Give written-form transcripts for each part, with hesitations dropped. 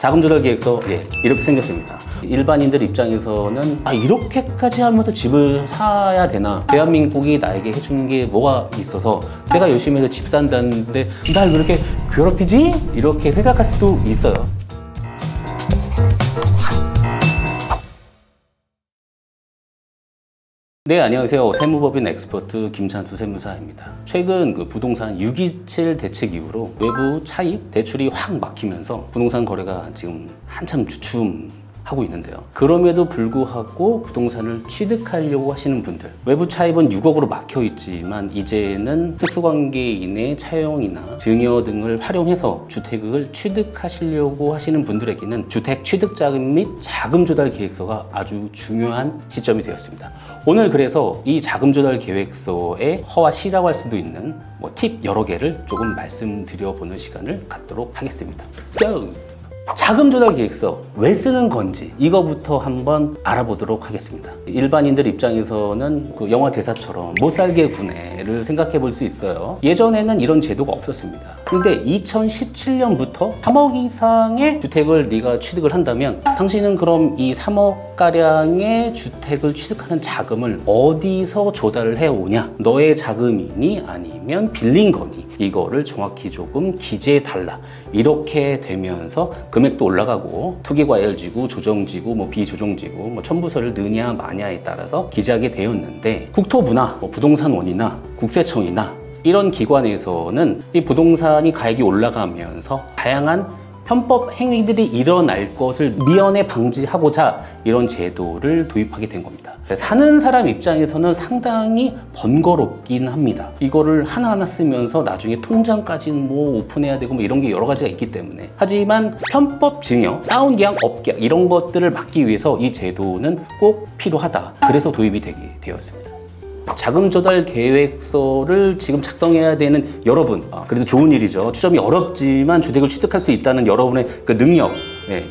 자금조달계획서 이렇게 생겼습니다. 일반인들 입장에서는 이렇게까지 하면서 집을 사야 되나, 대한민국이 나에게 해준 게 뭐가 있어서 내가 열심히 해서 집 산다는데 날 왜 이렇게 괴롭히지? 이렇게 생각할 수도 있어요. 네, 안녕하세요. 세무법인 엑스퍼트 김찬수 세무사입니다. 최근 부동산 6.27 대책 이후로 외부 차입 대출이 확 막히면서 부동산 거래가 지금 한참 주춤하고 있는데요. 그럼에도 불구하고 부동산을 취득하려고 하시는 분들, 외부 차입은 6억으로 막혀 있지만 이제는 특수관계인의 차용이나 증여 등을 활용해서 주택을 취득하시려고 하시는 분들에게는 주택 취득자금 및 자금조달 계획서가 아주 중요한 시점이 되었습니다. 오늘 그래서 이 자금조달 계획서의 허와 시라고 할 수도 있는 팁 여러 개를 조금 말씀드려보는 시간을 갖도록 하겠습니다. 자금조달 계획서 왜 쓰는 건지 이거부터 한번 알아보도록 하겠습니다. 일반인들 입장에서는 영화 대사처럼 못살게 구내를 생각해 볼 수 있어요. 예전에는 이런 제도가 없었습니다. 근데 2017년부터 3억 이상의 주택을 네가 취득을 한다면 당신은 그럼 이 3억가량의 주택을 취득하는 자금을 어디서 조달을 해오냐, 너의 자금이니 아니면 빌린 거니, 이거를 정확히 조금 기재해 달라. 이렇게 되면서 금액도 올라가고 투기과열지구, 조정지구, 비조정지구, 첨부서를 넣느냐 마냐에 따라서 기재하게 되었는데, 국토부나 부동산원이나 국세청이나 이런 기관에서는 이 부동산이 가격이 올라가면서 다양한 편법 행위들이 일어날 것을 미연에 방지하고자 이런 제도를 도입하게 된 겁니다. 사는 사람 입장에서는 상당히 번거롭긴 합니다. 이거를 하나하나 쓰면서 나중에 통장까지는 오픈해야 되고 이런 게 여러 가지가 있기 때문에. 하지만 편법 증여, 다운계약, 업계약 이런 것들을 막기 위해서 이 제도는 꼭 필요하다. 그래서 도입이 되게 되었습니다. 자금조달 계획서를 지금 작성해야 되는 여러분, 그래도 좋은 일이죠. 추점이 어렵지만 주택을 취득할 수 있다는 여러분의 그 능력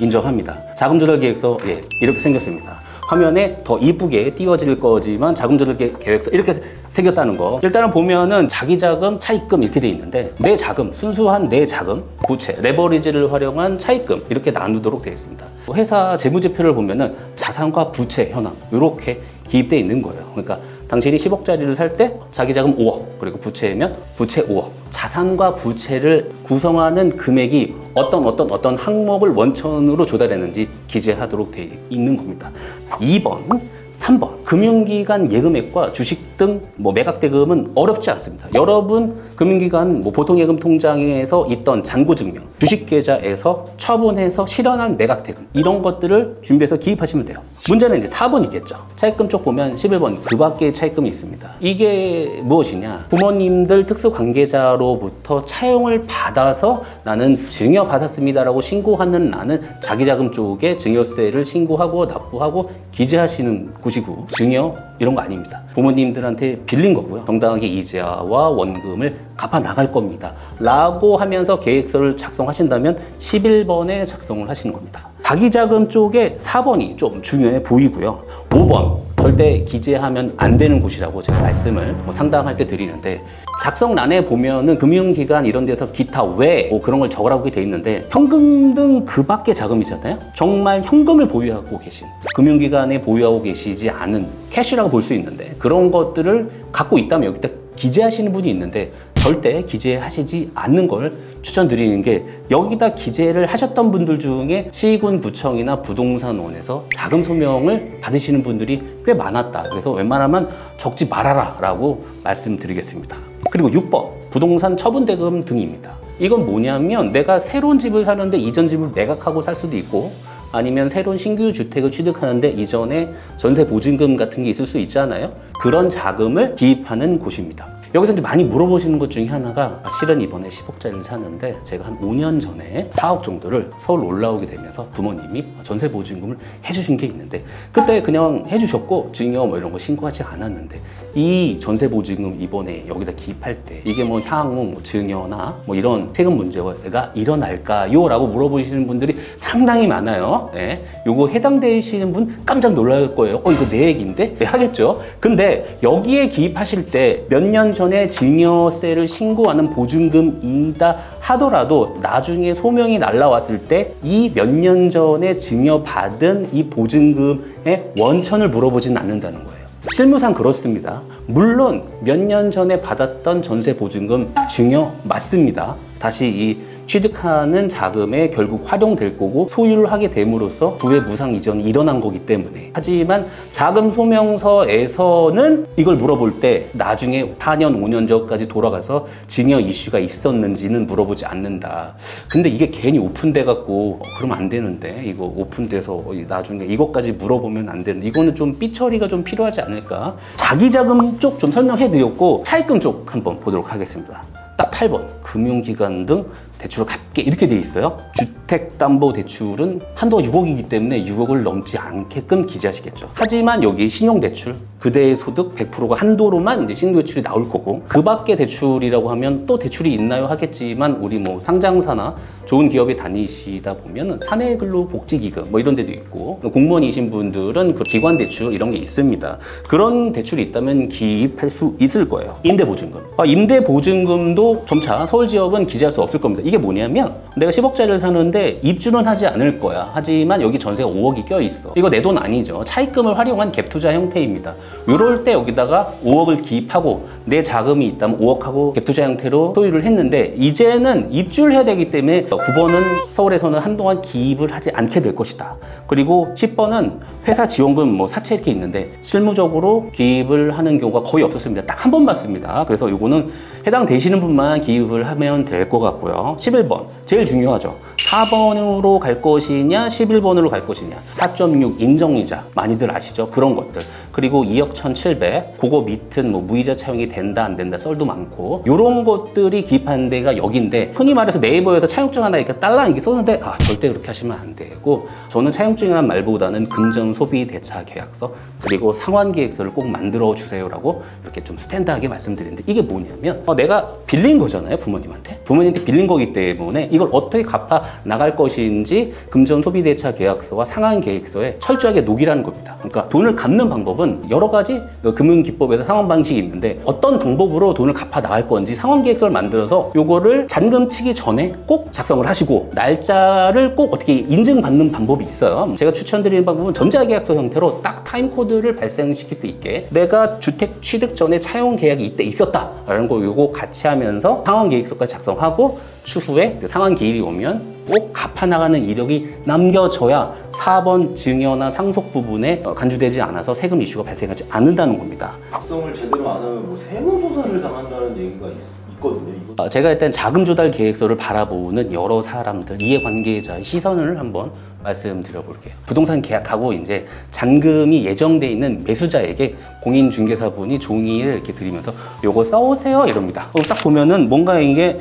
인정합니다. 자금조달 계획서 이렇게 생겼습니다. 화면에 더 이쁘게 띄워질 거지만 자금조달 계획서 이렇게 생겼다는 거, 일단은 보면은 자기 자금, 차입금 이렇게 돼 있는데, 내 자금, 순수한 내 자금, 부채, 레버리지를 활용한 차입금 이렇게 나누도록 되어 있습니다. 회사 재무제표를 보면은 자산과 부채 현황 이렇게 기입되어 있는 거예요. 그러니까 당신이 10억짜리를 살 때 자기 자금 5억, 그리고 부채면 부채 5억. 자산과 부채를 구성하는 금액이 어떤 항목을 원천으로 조달했는지 기재하도록 되어 있는 겁니다. 2번, 3번, 금융기관 예금액과 주식 등 매각대금은 어렵지 않습니다. 여러분 금융기관 보통예금 통장에서 있던 잔고증명, 주식계좌에서 처분해서 실현한 매각대금 이런 것들을 준비해서 기입하시면 돼요. 문제는 이제 4번이겠죠. 차입금 쪽 보면 11번 그 밖에 차입금이 있습니다. 이게 무엇이냐, 부모님들 특수관계자로부터 차용을 받아서 나는 증여받았습니다 라고 신고하는, 나는 자기자금 쪽에 증여세를 신고하고 납부하고 기재하시는 곳이고, 증여 이런 거 아닙니다. 부모님들한테 빌린 거고요. 정당하게 이자와 원금을 갚아 나갈 겁니다 라고 하면서 계획서를 작성하신다면 11번에 작성을 하시는 겁니다. 자기자금 쪽에 4번이 좀 중요해 보이고요. 5번 절대 기재하면 안 되는 곳이라고 제가 말씀을 상담할 때 드리는데, 작성란에 보면은 금융기관 이런 데서 기타 외 그런 걸 적으라고 돼 있는데, 현금 등 그 밖의 자금이잖아요. 정말 현금을 보유하고 계신, 금융기관에 보유하고 계시지 않은 캐시라고 볼 수 있는데, 그런 것들을 갖고 있다면 여기다 기재하시는 분이 있는데 절대 기재하시지 않는 걸 추천드리는 게, 여기다 기재를 하셨던 분들 중에 시군구청이나 부동산원에서 자금 소명을 받으시는 분들이 꽤 많았다. 그래서 웬만하면 적지 말아라 라고 말씀드리겠습니다. 그리고 6번 부동산 처분대금 등입니다. 이건 뭐냐면, 내가 새로운 집을 사는데 이전 집을 매각하고 살 수도 있고, 아니면 새로운 신규 주택을 취득하는데 이전에 전세 보증금 같은 게 있을 수 있잖아요. 그런 자금을 기입하는 곳입니다. 여기서 이제 많이 물어보시는 것 중에 하나가, 실은 이번에 10억짜리를 샀는데 제가 한 5년 전에 4억 정도를 서울 올라오게 되면서 부모님이 전세 보증금을 해주신 게 있는데, 그때 그냥 해주셨고 증여 이런 거 신고하지 않았는데, 이 전세 보증금 이번에 여기다 기입할 때 이게 향후 증여나 이런 세금 문제가 일어날까요? 라고 물어보시는 분들이 상당히 많아요. 요거 해당되시는 분 깜짝 놀랄 거예요. 이거 내 얘기인데? 하겠죠. 근데 여기에 기입하실 때 몇 년 전에 증여세를 신고하는 보증금이다 하더라도 나중에 소명이 날라왔을 때 이 몇 년 전에 증여받은 이 보증금의 원천을 물어보지는 않는다는 거예요. 실무상 그렇습니다. 물론 몇 년 전에 받았던 전세 보증금 증여 맞습니다. 다시 이 취득하는 자금에 결국 활용될 거고 소유를 하게 됨으로써 부의 무상 이전이 일어난 거기 때문에. 하지만 자금 소명서에서는 이걸 물어볼 때 나중에 4년, 5년 전까지 돌아가서 증여 이슈가 있었는지는 물어보지 않는다. 근데 이게 괜히 오픈돼 갖고 그러면 안 되는데, 이거 오픈돼서 나중에 이것까지 물어보면 안 되는데, 이거는 좀 삐처리가 좀 필요하지 않을까. 자기자금 쪽 좀 설명해 드렸고 차입금 쪽 한번 보도록 하겠습니다. 딱 8번 금융기관 등 대출을 갚게 이렇게 돼 있어요. 주택담보대출은 한도가 6억이기 때문에 6억을 넘지 않게끔 기재하시겠죠. 하지만 여기 신용대출, 그대의 소득 100%가 한도로만 이제 신용대출이 나올 거고, 그 밖에 대출이라고 하면 또 대출이 있나요 하겠지만, 우리 뭐 상장사나 좋은 기업에 다니시다 보면은 사내근로복지기금 뭐 이런 데도 있고, 공무원이신 분들은 그 기관 대출 이런 게 있습니다. 그런 대출이 있다면 기입할 수 있을 거예요. 임대보증금. 임대보증금도 점차 서울 지역은 기재할 수 없을 겁니다. 이게 뭐냐면, 내가 10억짜리를 사는데 입주는 하지 않을 거야. 하지만 여기 전세가 5억이 껴있어. 이거 내 돈 아니죠. 차입금을 활용한 갭투자 형태입니다. 이럴 때 여기다가 5억을 기입하고 내 자금이 있다면 5억하고 갭투자 형태로 소유를 했는데, 이제는 입주를 해야 되기 때문에 9번은 서울에서는 한동안 기입을 하지 않게 될 것이다. 그리고 10번은 회사 지원금 뭐 사채 이렇게 있는데 실무적으로 기입을 하는 경우가 거의 없었습니다. 딱 한 번 봤습니다. 그래서 이거는 해당되시는 분만 기입을 하면 될 것 같고요. 11번 제일 중요하죠. 4번으로 갈 것이냐 11번으로 갈 것이냐. 4.6 인정이자 많이들 아시죠? 그런 것들. 그리고 2억 1,700 그거 밑은 뭐 무이자 차용이 된다 안 된다 썰도 많고, 이런 것들이 기입하는 데가 여기인데, 흔히 말해서 네이버에서 차용증 하나 이렇게 딸랑 이렇게 썼는데 절대 그렇게 하시면 안 되고, 저는 차용증이라는 말보다는 금전 소비 대차 계약서 그리고 상환 계획서를 꼭 만들어 주세요라고 이렇게 좀 스탠드하게 말씀드리는데, 이게 뭐냐면 내가 빌린 거잖아요. 부모님한테 빌린 거기 때문에 이걸 어떻게 갚아 나갈 것인지 금전 소비 대차 계약서와 상환 계획서에 철저하게 녹이라는 겁니다. 그러니까 돈을 갚는 방법은 여러 가지 금융기법에서 상환 방식이 있는데, 어떤 방법으로 돈을 갚아 나갈 건지 상환 계획서를 만들어서 요거를 잔금 치기 전에 꼭 작성을 하시고, 날짜를 꼭 어떻게 인증받는 방법이 있어요. 제가 추천드리는 방법은 전자계약서 형태로 딱 타임코드를 발생시킬 수 있게, 내가 주택 취득 전에 차용 계약이 이때 있었다라는 거 요거 같이 하면서 상환 계획서까지 작성하고, 추후에 그 상환 기일이 오면 꼭 갚아나가는 이력이 남겨져야 4번 증여나 상속 부분에 간주되지 않아서 세금 이슈가 발생하지 않는다는 겁니다. 작성을 제대로 안 하면 뭐 세무조사를 당한다는 얘기가 있거든요. 제가 일단 자금 조달 계획서를 바라보는 여러 사람들, 이해관계자의 시선을 한번 말씀드려볼게요. 부동산 계약하고 이제 잔금이 예정돼 있는 매수자에게 공인중개사분이 종이를 이렇게 드리면서 요거 써오세요 이럽니다. 딱 보면은 뭔가 이게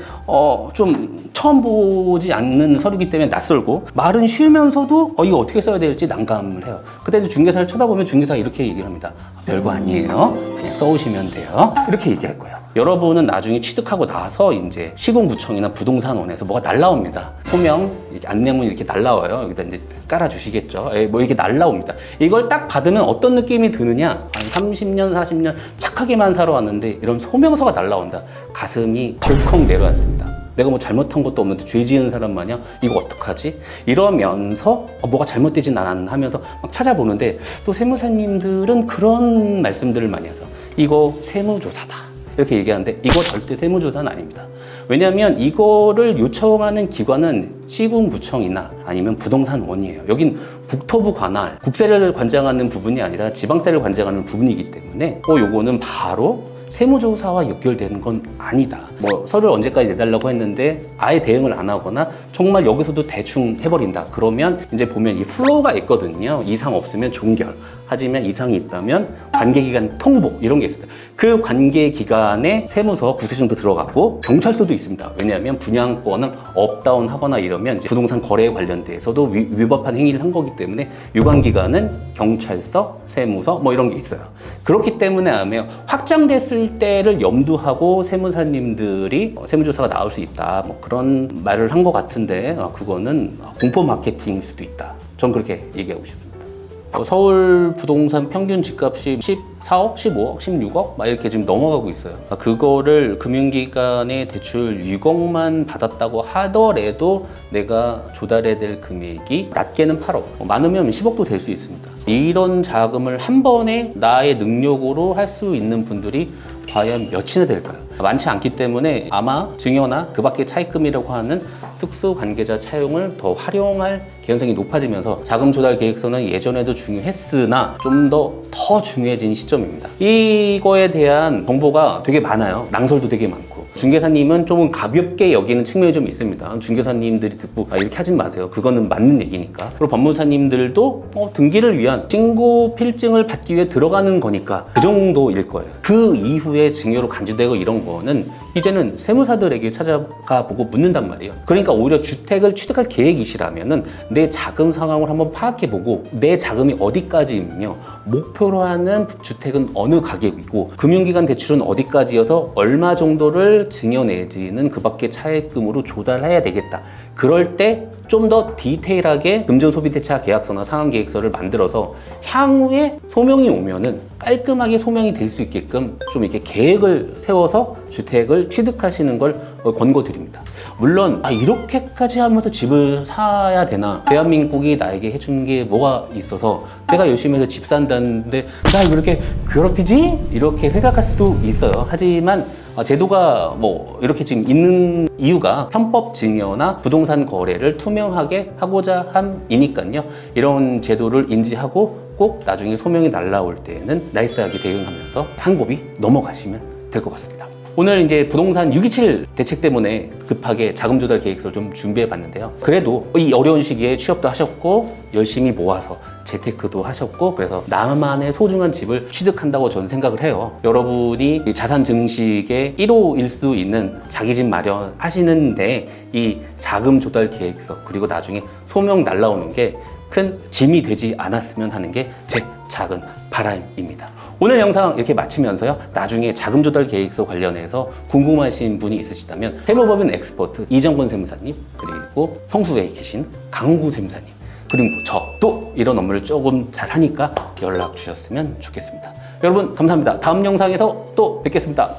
좀 처음 보지 않는 서류기 때문에 낯설고, 말은 쉬우면서도 이거 어떻게 써야 될지 난감을 해요. 그때 중개사를 쳐다보면 중개사가 이렇게 얘기를 합니다. 별거 아니에요. 그냥 써오시면 돼요. 이렇게 얘기할 거예요. 여러분은 나중에 취득하고 나서 이제 시군구청이나 부동산원에서 뭐가 날라옵니다. 소명, 이렇게 안내문이 이렇게 날라와요. 여기다 이제 깔아주시겠죠. 뭐 이렇게 날라옵니다. 이걸 딱 받으면 어떤 느낌이 드느냐? 한 30년, 40년 착하게만 살아왔는데 이런 소명서가 날라온다. 가슴이 덜컥 내려앉습니다. 내가 뭐 잘못한 것도 없는데 죄 지은 사람 마냥 이거 어떡하지? 이러면서 뭐가 잘못되진 않았나 하면서 막 찾아보는데, 또 세무사님들은 그런 말씀들을 많이 해서 이거 세무조사다 이렇게 얘기하는데, 이거 절대 세무조사는 아닙니다. 왜냐하면 이거를 요청하는 기관은 시군구청이나 아니면 부동산원이에요. 여긴 국토부 관할, 국세를 관장하는 부분이 아니라 지방세를 관장하는 부분이기 때문에 요거는 바로 세무조사와 연결되는 건 아니다. 뭐 서류를 언제까지 내달라고 했는데 아예 대응을 안 하거나 정말 여기서도 대충 해버린다. 그러면 이제 보면 이 플로우가 있거든요. 이상 없으면 종결, 하지만 이상이 있다면 관계기관 통보 이런 게 있어요. 그 관계기관에 세무서, 구세청도 들어가고 경찰서도 있습니다. 왜냐하면 분양권을 업다운 하거나 이러면 이제 부동산 거래에 관련돼서도 위법한 행위를 한 거기 때문에 유관기관은 경찰서, 세무서 뭐 이런 게 있어요. 그렇기 때문에 아마 확장됐을 때를 염두하고 세무사님들이 세무조사가 나올 수 있다 뭐 그런 말을 한 것 같은데, 그거는 공포 마케팅일 수도 있다. 전 그렇게 얘기하고 싶습니다. 서울 부동산 평균 집값이 4억, 15억, 16억 막 이렇게 지금 넘어가고 있어요. 그거를 금융기관의 대출 6억만 받았다고 하더라도 내가 조달해야 될 금액이 낮게는 8억, 많으면 10억도 될 수 있습니다. 이런 자금을 한 번에 나의 능력으로 할 수 있는 분들이 과연 몇이나 될까요? 많지 않기 때문에 아마 증여나 그 밖의 차입금이라고 하는 특수 관계자 차용을 더 활용할 개연성이 높아지면서 자금 조달 계획서는 예전에도 중요했으나 좀 더 중요해진 시점입니다. 이거에 대한 정보가 되게 많아요. 낭설도 되게 많고. 중개사님은 좀 가볍게 여기는 측면이 좀 있습니다. 중개사님들이 듣고 이렇게 하진 마세요. 그거는 맞는 얘기니까. 그리고 법무사님들도 등기를 위한 신고 필증을 받기 위해 들어가는 거니까 그 정도일 거예요. 그 이후에 증여로 간주되고 이런 거는 이제는 세무사들에게 찾아가 보고 묻는단 말이에요. 그러니까 오히려 주택을 취득할 계획이시라면은 내 자금 상황을 한번 파악해 보고 내 자금이 어디까지이며 목표로 하는 주택은 어느 가격이고 금융기관 대출은 어디까지여서 얼마 정도를 증여 내지는 그 밖의 차액금으로 조달해야 되겠다. 그럴 때 좀 더 디테일하게 금전소비대차 계약서나 상환계획서를 만들어서 향후에 소명이 오면은 깔끔하게 소명이 될 수 있게끔 좀 이렇게 계획을 세워서 주택을 취득하시는 걸 권고드립니다. 물론 이렇게까지 하면서 집을 사야 되나? 대한민국이 나에게 해준 게 뭐가 있어서 내가 열심히 해서 집 산다는데 나 왜 이렇게 괴롭히지? 이렇게 생각할 수도 있어요. 하지만 제도가 뭐 이렇게 지금 있는 이유가 편법 증여나 부동산 거래를 투명하게 하고자 함이니까요. 이런 제도를 인지하고 꼭 나중에 소명이 날라올 때에는 나이스하게 대응하면서 한곱이 넘어가시면 될 것 같습니다. 오늘 이제 부동산 627 대책 때문에 급하게 자금 조달 계획서를 좀 준비해 봤는데요. 그래도 이 어려운 시기에 취업도 하셨고 열심히 모아서 재테크도 하셨고 그래서 나만의 소중한 집을 취득한다고 저는 생각을 해요. 여러분이 자산 증식의 1호일 수 있는 자기 집 마련하시는데 이 자금 조달 계획서 그리고 나중에 소명 날라오는 게 큰 짐이 되지 않았으면 하는 게 제 작은 바람입니다. 오늘 영상 이렇게 마치면서요. 나중에 자금 조달 계획서 관련해서 궁금하신 분이 있으시다면 세무법인 엑스퍼트 이정권 세무사님 그리고 성수에 계신 강구 세무사님 그리고 저도 이런 업무를 조금 잘 하니까 연락 주셨으면 좋겠습니다. 여러분 감사합니다. 다음 영상에서 또 뵙겠습니다.